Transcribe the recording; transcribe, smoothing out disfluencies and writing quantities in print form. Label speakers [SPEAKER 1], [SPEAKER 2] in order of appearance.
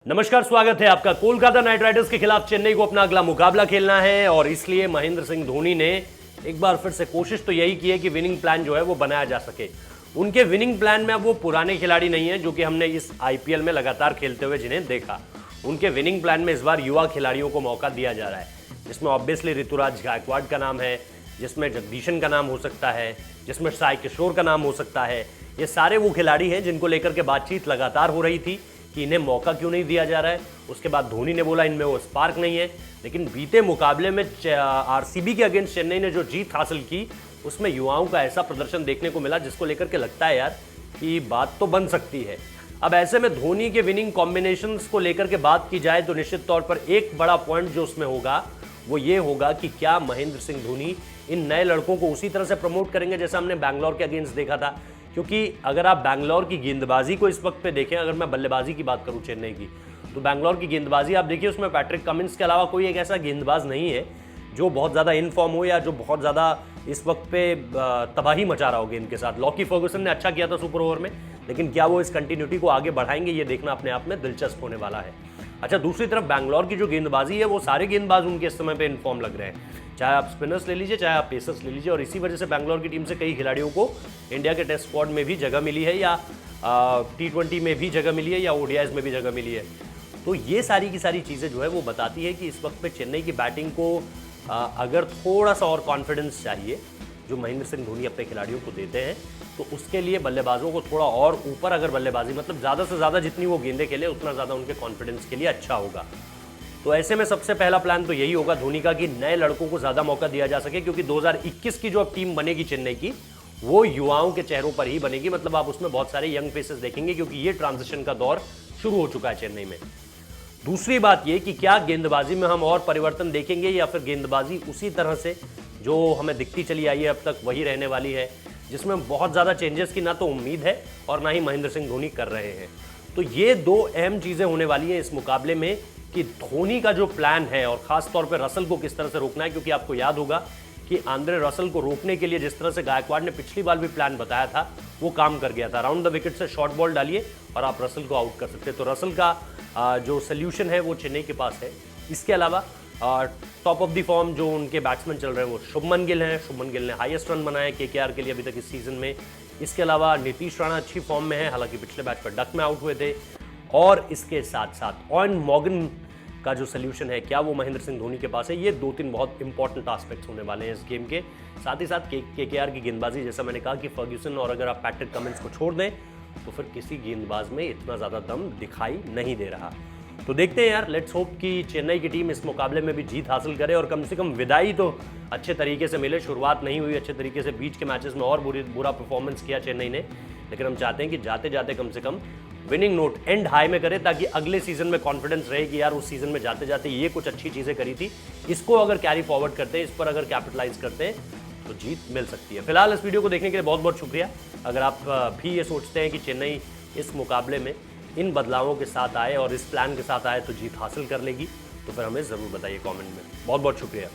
[SPEAKER 1] नमस्कार, स्वागत है आपका। कोलकाता नाइट राइडर्स के खिलाफ चेन्नई को अपना अगला मुकाबला खेलना है और इसलिए महेंद्र सिंह धोनी ने एक बार फिर से कोशिश तो यही की है कि विनिंग प्लान जो है वो बनाया जा सके। उनके विनिंग प्लान में अब वो पुराने खिलाड़ी नहीं है जो कि हमने इस आईपीएल में लगातार खेलते हुए जिन्हें देखा। उनके विनिंग प्लान में इस बार युवा खिलाड़ियों को मौका दिया जा रहा है, जिसमें ऑब्वियसली ऋतुराज गायकवाड़ का नाम है, जिसमें जगदीशन का नाम हो सकता है, जिसमें साई किशोर का नाम हो सकता है। ये सारे वो खिलाड़ी हैं जिनको लेकर के बातचीत लगातार हो रही थी कि इन्हें मौका क्यों नहीं दिया जा रहा है। उसके बाद धोनी ने बोला इनमें वो स्पार्क नहीं है, लेकिन बीते मुकाबले में आरसीबी के अगेंस्ट चेन्नई ने जो जीत हासिल की उसमें युवाओं का ऐसा प्रदर्शन देखने को मिला जिसको लेकर के लगता है यार कि बात तो बन सकती है। अब ऐसे में धोनी के विनिंग कॉम्बिनेशंस को लेकर के बात की जाए तो निश्चित तौर पर एक बड़ा पॉइंट जो उसमें होगा वो ये होगा कि क्या महेंद्र सिंह धोनी इन नए लड़कों को उसी तरह से प्रमोट करेंगे जैसा हमने बैंगलोर के अगेंस्ट देखा था। क्योंकि अगर आप बैंगलोर की गेंदबाजी को इस वक्त पे देखें, अगर मैं बल्लेबाजी की बात करूं चेन्नई की, तो बैंगलोर की गेंदबाजी आप देखिए, उसमें पैट्रिक कमिंस के अलावा कोई एक ऐसा गेंदबाज नहीं है जो बहुत ज़्यादा इन फॉर्म हो या जो बहुत ज़्यादा इस वक्त पे तबाही मचा रहा हो गेंद के साथ। लॉकी फर्गुसन ने अच्छा किया था सुपर ओवर में, लेकिन क्या वो इस कंटिन्यूटी को आगे बढ़ाएंगे, ये देखना अपने आप में दिलचस्प होने वाला है। अच्छा, दूसरी तरफ बैंगलोर की जो गेंदबाजी है वो सारे गेंदबाज उनके इस समय पे इन फॉर्म लग रहे हैं, चाहे आप स्पिनर्स ले लीजिए चाहे आप पेसर्स ले लीजिए, और इसी वजह से बैंगलोर की टीम से कई खिलाड़ियों को इंडिया के टेस्ट स्क्वाड में भी जगह मिली है या T20 में भी जगह मिली है या ODIs में भी जगह मिली है। तो ये सारी की सारी चीज़ें जो है वो बताती है कि इस वक्त पे चेन्नई की बैटिंग को अगर थोड़ा सा और कॉन्फिडेंस चाहिए जो महेंद्र सिंह धोनी अपने खिलाड़ियों को देते हैं, तो उसके लिए बल्लेबाजों को थोड़ा और ऊपर अगर बल्लेबाजी, मतलब ज़्यादा से ज़्यादा जितनी वो गेंदें खेले उतना ज़्यादा उनके कॉन्फिडेंस के लिए अच्छा होगा। तो ऐसे में सबसे पहला प्लान तो यही होगा धोनी का कि नए लड़कों को ज़्यादा मौका दिया जा सके, क्योंकि 2021 की जो अब टीम बनेगी चेन्नई की वो युवाओं के चेहरों पर ही बनेगी। मतलब आप उसमें बहुत सारे यंग फेसेस देखेंगे क्योंकि ये ट्रांजिशन का दौर शुरू हो चुका है चेन्नई में। दूसरी बात ये कि क्या गेंदबाजी में हम और परिवर्तन देखेंगे या फिर गेंदबाजी उसी तरह से जो हमें दिखती चली आई है अब तक वही रहने वाली है, जिसमें बहुत ज़्यादा चेंजेस की ना तो उम्मीद है और ना ही महेंद्र सिंह धोनी कर रहे हैं। तो ये दो अहम चीज़ें होने वाली हैं इस मुकाबले में कि धोनी का जो प्लान है और ख़ास तौर पर रसल को किस तरह से रोकना है, क्योंकि आपको याद होगा कि आंद्रे रसल को रोकने के लिए जिस तरह से गायकवाड़ ने पिछली बार भी प्लान बताया था वो काम कर गया था। राउंड द विकेट से शॉर्ट बॉल डालिए और आप रसल को आउट कर सकते हैं। तो रसल का जो सोल्यूशन है वो चेन्नई के पास है। इसके अलावा टॉप ऑफ द फॉर्म जो उनके बैट्समैन चल रहे हैं वो शुभमन गिल हैं। शुभमन गिल ने हाईएस्ट रन बनाए KKR के लिए अभी तक इस सीजन में। इसके अलावा नीतीश राणा अच्छी फॉर्म में है, हालांकि पिछले मैच पर डक में आउट हुए थे। और इसके साथ साथ ऑयन मॉर्गन का जो सोल्यूशन है क्या वो महेंद्र सिंह धोनी के पास है। ये 2-3 बहुत इंपॉर्टेंट एस्पेक्ट्स होने वाले हैं इस गेम के। साथ ही साथ KKR की गेंदबाजी, जैसा मैंने कहा कि फर्ग्यूसन और अगर आप पैट्रिक कमिंस को छोड़ दें तो फिर किसी गेंदबाज में इतना ज़्यादा दम दिखाई नहीं दे रहा। तो देखते हैं यार, लेट्स होप कि चेन्नई की टीम इस मुकाबले में भी जीत हासिल करे और कम से कम विदाई तो अच्छे तरीके से मिले। शुरुआत नहीं हुई अच्छे तरीके से, बीच के मैचेस में और बुरा परफॉर्मेंस किया चेन्नई ने, लेकिन हम चाहते हैं कि जाते जाते कम से कम विनिंग नोट एंड हाई में करे, ताकि अगले सीजन में कॉन्फिडेंस रहे कि यार उस सीजन में जाते जाते ये कुछ अच्छी चीज़ें करी थी, इसको अगर कैरी फॉरवर्ड करते हैं, इस पर अगर कैपिटलाइज करते हैं तो जीत मिल सकती है। फिलहाल इस वीडियो को देखने के लिए बहुत बहुत शुक्रिया। अगर आप भी ये सोचते हैं कि चेन्नई इस मुकाबले में इन बदलावों के साथ आए और इस प्लान के साथ आए तो जीत हासिल कर लेगी, तो फिर हमें ज़रूर बताइए कमेंट में। बहुत बहुत शुक्रिया।